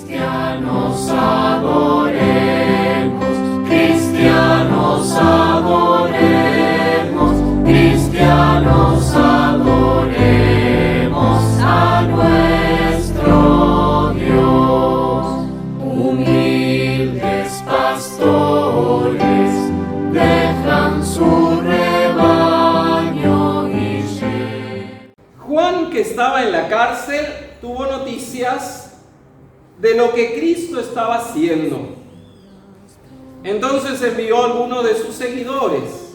Cristianos adoremos, cristianos adoremos, cristianos adoremos a nuestro Dios. Humildes pastores dejan su rebaño y llegan. Juan, que estaba en la cárcel, tuvo noticias de lo que Cristo estaba haciendo. Entonces envió a algunos de sus seguidores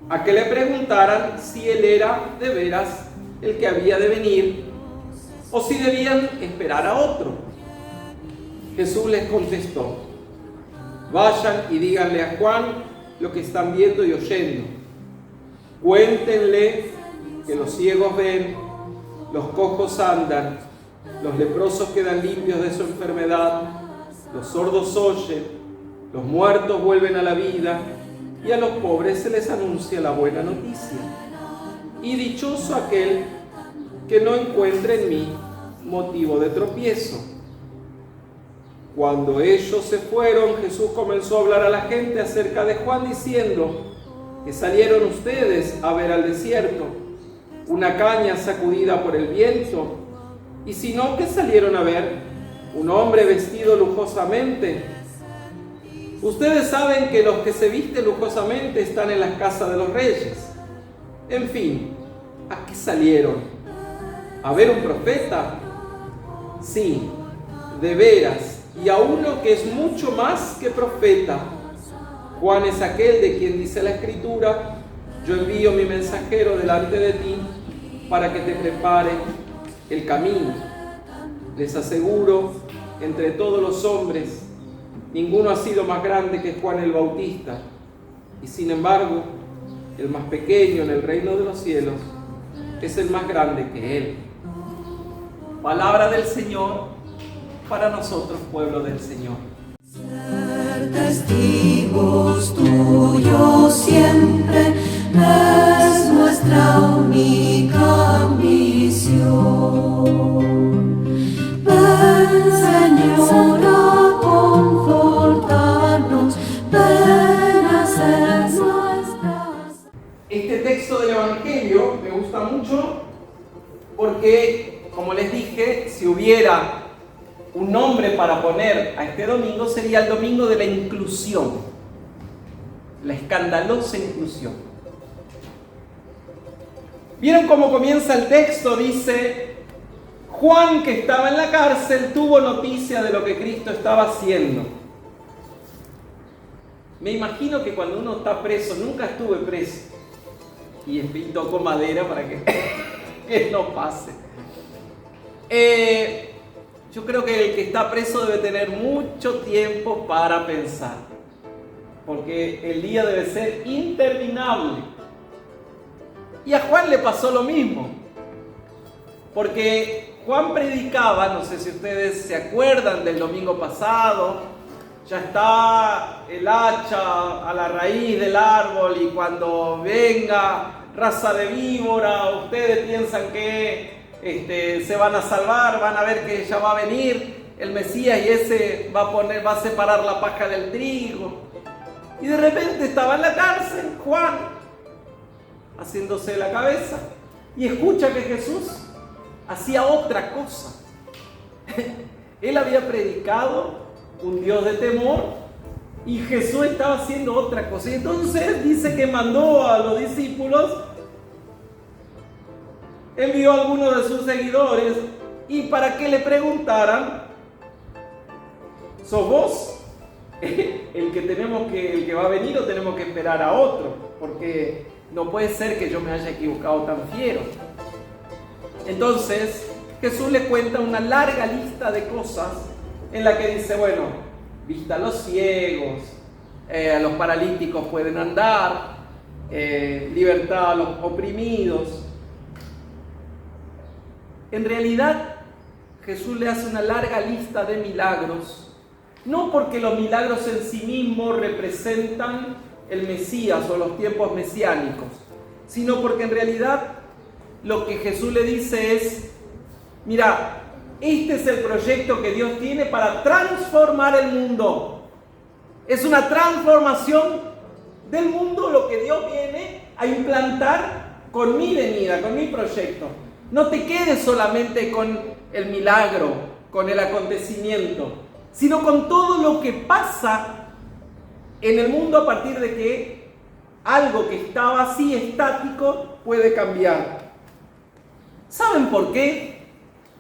a que le preguntaran si él era de veras el que había de venir o si debían esperar a otro. Jesús les contestó: vayan y díganle a Juan lo que están viendo y oyendo. Cuéntenle que los ciegos ven, los cojos andan, los leprosos quedan limpios de su enfermedad, los sordos oyen, los muertos vuelven a la vida y a los pobres se les anuncia la buena noticia. Y dichoso aquel que no encuentre en mí motivo de tropiezo. Cuando ellos se fueron, Jesús comenzó a hablar a la gente acerca de Juan diciendo: que salieron ustedes a ver al desierto, una caña sacudida por el viento, y si no, ¿qué salieron a ver? Un hombre vestido lujosamente. Ustedes saben que los que se visten lujosamente están en las casas de los reyes. En fin, ¿a qué salieron? ¿A ver un profeta? Sí, de veras, y a uno que es mucho más que profeta. Juan es aquel de quien dice la Escritura: yo envío mi mensajero delante de ti para que te prepare el camino. Les aseguro, entre todos los hombres, ninguno ha sido más grande que Juan el Bautista, y sin embargo, el más pequeño en el reino de los cielos es el más grande que él. Palabra del Señor para nosotros, pueblo del Señor. Ser testigos tuyos siempre es nuestra única misión. Ven, Señor, a confortarnos, ven a ser nuestras. Este texto del Evangelio me gusta mucho porque, como les dije, si hubiera un nombre para poner a este domingo, sería el domingo de la inclusión, la escandalosa inclusión. ¿Vieron cómo comienza el texto? Dice: Juan, que estaba en la cárcel, tuvo noticia de lo que Cristo estaba haciendo. Me imagino que cuando uno está preso, nunca estuve preso, y toco madera para que no pase. Yo creo que el que está preso debe tener mucho tiempo para pensar, porque el día debe ser interminable. Y a Juan le pasó lo mismo, porque Juan predicaba, no sé si ustedes se acuerdan del domingo pasado, ya está el hacha a la raíz del árbol y cuando venga raza de víbora, ustedes piensan que se van a salvar, van a ver que ya va a venir el Mesías y ese va a separar la paja del trigo. Y de repente estaba en la cárcel Juan, haciéndose la cabeza, y escucha que Jesús hacía otra cosa. Él había predicado un Dios de temor y Jesús estaba haciendo otra cosa. Y entonces dice que mandó a los discípulos, envió a algunos de sus seguidores y para que le preguntaran: ¿sos vos el que va a venir o tenemos que esperar a otro? Porque no puede ser que yo me haya equivocado tan fiero. Entonces Jesús le cuenta una larga lista de cosas en la que dice: bueno, vista a los ciegos, a los paralíticos pueden andar, libertad a los oprimidos. En realidad, Jesús le hace una larga lista de milagros, no porque los milagros en sí mismos representan el Mesías o los tiempos mesiánicos, sino porque en realidad lo que Jesús le dice es: mira, Este es el proyecto que Dios tiene para transformar el mundo. Es una transformación del mundo lo que Dios viene a implantar con mi venida, con mi proyecto. No te quedes solamente con el milagro, con el acontecimiento, sino con todo lo que pasa en el mundo a partir de que algo que estaba así estático puede cambiar. ¿Saben por qué?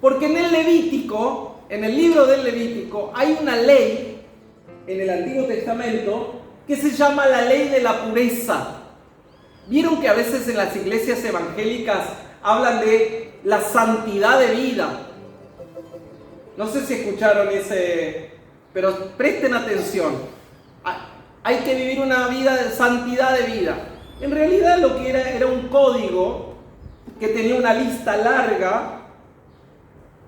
Porque en el Levítico, en el libro del Levítico, hay una ley en el Antiguo Testamento que se llama la ley de la pureza. ¿Vieron que a veces en las iglesias evangélicas hablan de la santidad de vida? No sé si escucharon ese, pero presten atención. Hay que vivir una vida de santidad de vida. En realidad lo que era un código que tenía una lista larga,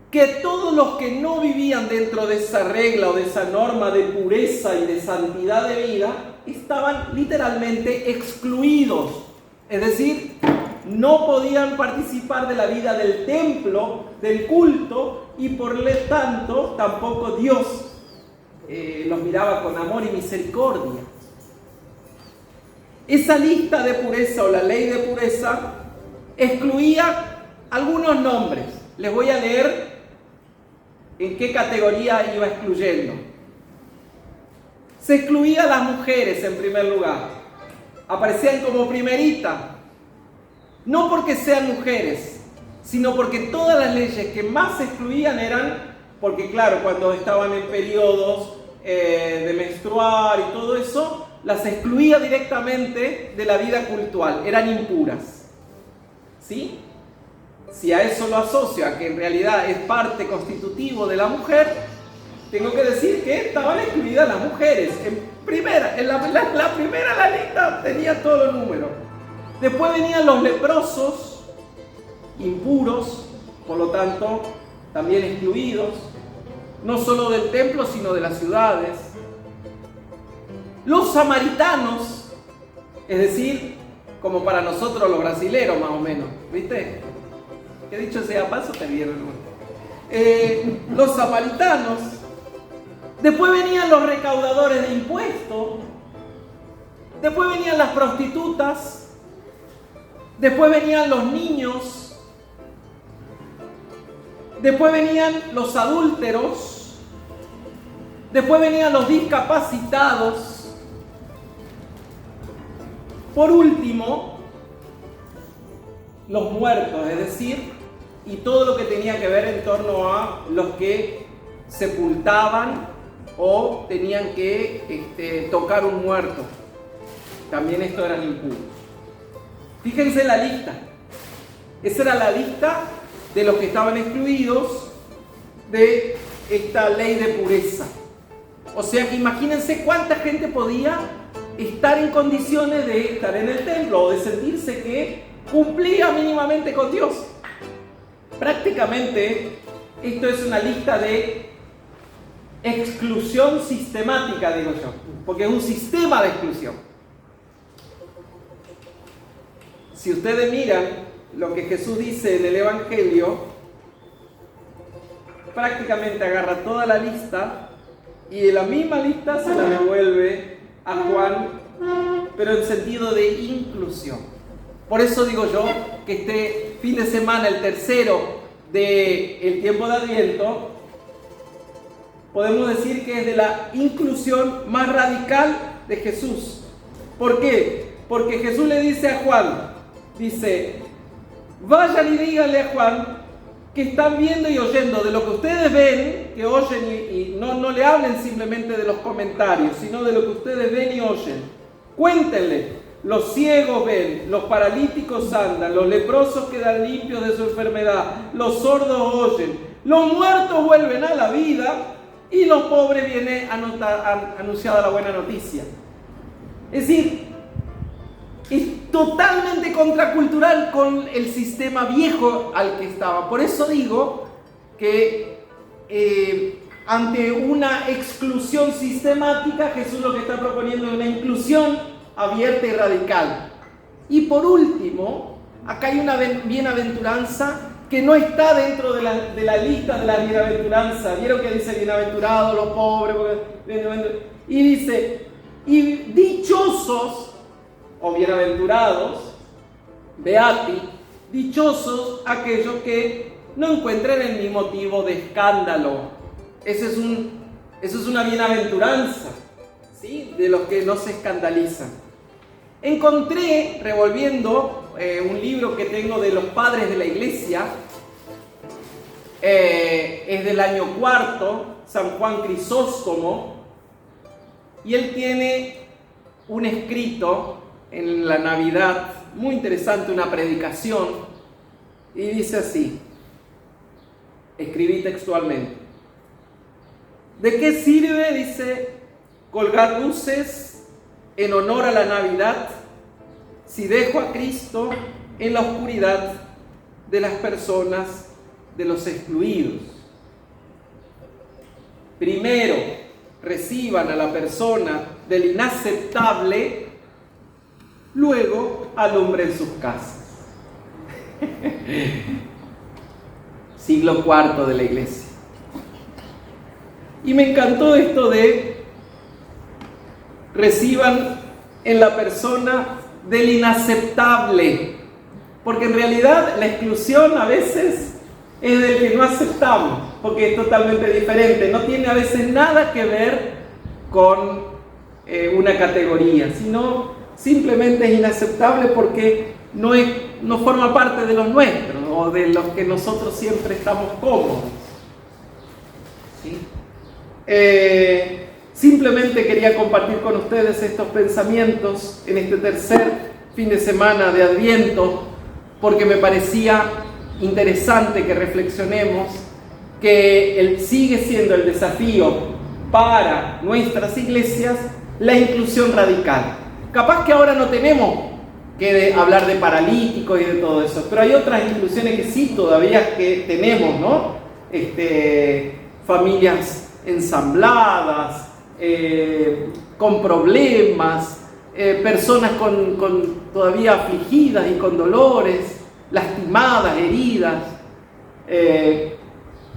que todos los que no vivían dentro de esa regla o de esa norma de pureza y de santidad de vida estaban literalmente excluidos. Es decir, no podían participar de la vida del templo, del culto, y por lo tanto tampoco Dios los miraba con amor y misericordia. Esa lista de pureza o la ley de pureza excluía algunos nombres. Les voy a leer en qué categoría iba excluyendo. Se excluía a las mujeres en primer lugar. Aparecían como primerita. No porque sean mujeres, sino porque todas las leyes que más se excluían eran, porque claro, cuando estaban en periodos de menstruar y todo eso, las excluía directamente de la vida cultural, eran impuras. ¿Sí? Si a eso lo asocio a que en realidad es parte constitutivo de la mujer, tengo que decir que estaban excluidas las mujeres. En la primera la lista tenía todos los números. Después venían los leprosos, impuros, por lo tanto, también excluidos, no solo del templo, sino de las ciudades. Los samaritanos, es decir, como para nosotros los brasileros más o menos, ¿viste? Que dicho sea paso, te vieron. Los samaritanos. Después venían los recaudadores de impuestos. Después venían las prostitutas. Después venían los niños. Después venían los adúlteros. Después venían los discapacitados. Por último, los muertos, es decir, y todo lo que tenía que ver en torno a los que sepultaban o tenían que tocar un muerto. También esto eran impuros. Fíjense la lista. Esa era la lista de los que estaban excluidos de esta ley de pureza. O sea que imagínense cuánta gente podía estar en condiciones de estar en el templo o de sentirse que cumplía mínimamente con Dios. Prácticamente esto es una lista de exclusión sistemática, digo yo, porque es un sistema de exclusión. Si ustedes miran lo que Jesús dice en el Evangelio, prácticamente agarra toda la lista y de la misma lista se la devuelve a Juan, pero en sentido de inclusión. Por eso digo yo que este fin de semana, el tercero del tiempo de Adviento, podemos decir que es de la inclusión más radical de Jesús. ¿Por qué? Porque Jesús le dice a Juan, dice, vayan y díganle a Juan que están viendo y oyendo de lo que ustedes ven, que oyen y no le hablen simplemente de los comentarios, sino de lo que ustedes ven y oyen. Cuéntenle, los ciegos ven, los paralíticos andan, los leprosos quedan limpios de su enfermedad, los sordos oyen, los muertos vuelven a la vida y los pobres viene anunciada la buena noticia. Es decir, es totalmente contracultural con el sistema viejo al que estaba. Por eso digo que ante una exclusión sistemática, Jesús lo que está proponiendo es una inclusión abierta y radical. Y por último, acá hay una bienaventuranza que no está dentro de la lista de la bienaventuranza. ¿Vieron que dice bienaventurados los pobres? Y dice, y dichosos o bienaventurados, beati, dichosos aquellos que no encuentren en mí motivo de escándalo. Esa es una bienaventuranza, ¿sí? De los que no se escandalizan. Encontré, revolviendo un libro que tengo de los padres de la iglesia, es del año 4, San Juan Crisóstomo, y él tiene un escrito en la Navidad, muy interesante, una predicación, y dice así, escribí textualmente: ¿de qué sirve, dice, colgar luces en honor a la Navidad si dejo a Cristo en la oscuridad de las personas, de los excluidos? Primero, reciban a la persona del inaceptable, luego alumbren sus casas. Siglo IV de la iglesia. Y me encantó esto de reciban en la persona del inaceptable, porque en realidad la exclusión a veces es del que no aceptamos, porque es totalmente diferente, no tiene a veces nada que ver con una categoría, sino simplemente es inaceptable porque no forma parte de los nuestros o de los que nosotros siempre estamos cómodos, ¿sí? Simplemente quería compartir con ustedes estos pensamientos en este tercer fin de semana de Adviento, porque me parecía interesante que reflexionemos que sigue siendo el desafío para nuestras iglesias la inclusión radical. Capaz que ahora no tenemos que hablar de paralíticos y de todo eso, pero hay otras inclusiones que sí todavía que tenemos, ¿no? Familias ensambladas, con problemas, personas todavía afligidas y con dolores, lastimadas, heridas,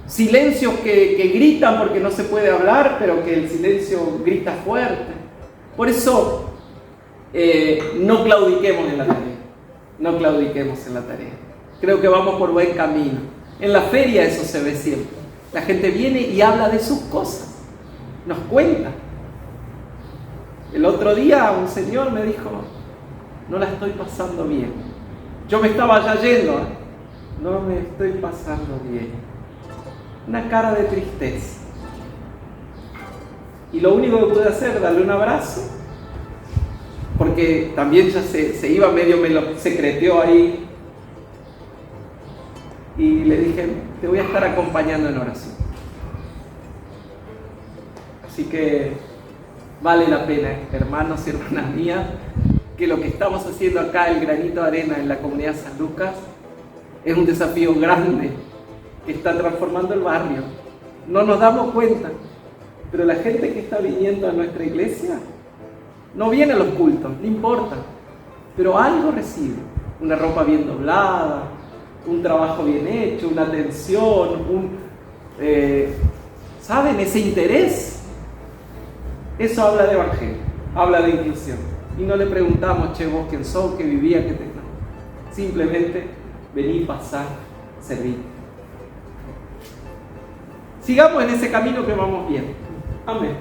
silencios que gritan porque no se puede hablar, pero que el silencio grita fuerte. Por eso no claudiquemos en la tarea, no claudiquemos en la tarea. Creo que vamos por buen camino. En la feria eso se ve siempre. La gente viene y habla de sus cosas, nos cuenta. El otro día un señor me dijo, no la estoy pasando bien. Yo me estaba ya yendo, no me estoy pasando bien. Una cara de tristeza. Y lo único que pude hacer, darle un abrazo, porque también ya se iba medio, me lo secreteó ahí. Y le dije, te voy a estar acompañando en oración. Así que vale la pena, hermanos y hermanas mías, que lo que estamos haciendo acá, el granito de arena en la comunidad San Lucas, es un desafío grande que está transformando el barrio. No nos damos cuenta, pero la gente que está viniendo a nuestra iglesia no viene a los cultos, no importa, pero algo recibe, una ropa bien doblada, un trabajo bien hecho, una atención, ¿saben? Ese interés. Eso habla de evangelio, habla de inclusión. Y no le preguntamos, che, vos quién sos, qué vivía, qué te... No. Simplemente vení, pasar, servir. Sigamos en ese camino que vamos bien. Amén.